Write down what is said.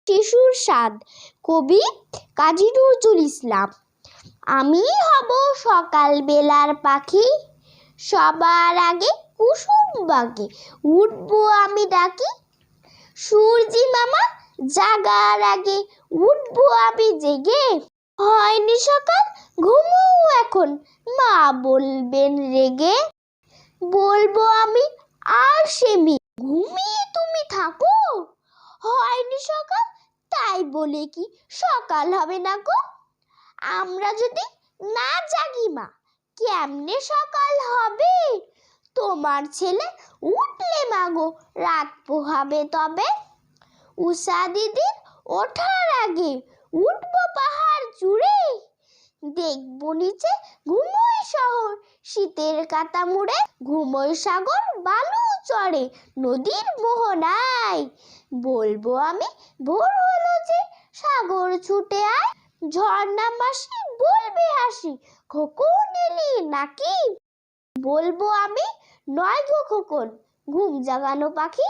শিশুর স্বাদ, কবি কাজী নজরুল ইসলাম। আমি হব সকাল বেলার পাখি, সবার আগে কুসুম বাগে উঠবো আমি ডাকি। সূর্যি মামা জাগার আগে উঠবো আমি জেগে। হয়নি সকাল, ঘুমোও এখন, মা বলবেন রেগে। বলবো আমি আর সেমি, ঘুমিয়ে তুমি থাকো। হয়নি সকাল, তাই বলে কি সকাল হবে না গো? আমরা যদি না জাগি মা, কেমনে সকাল হবে? তোমার ছেলে উঠলে মাগো রাত পোহাবে তবে। উষা দিদির ওঠার আগে উঠবো পাহাড় চূড়ে। দেখবো নিচে ঘুমোয় শহর শীতের কাতা মুড়ে। ঘুমোয় সাগর বালু চড়ে নদীর মোহনায়। বলবো আমি ভোর হলো যে সাগর ছুটে আয়। ঝর্ণা মাসি বলবে হাসি, খোকন এলি নাকি? বলবো আমি নয় গো খোকন, ঘুম জাগানো পাখি।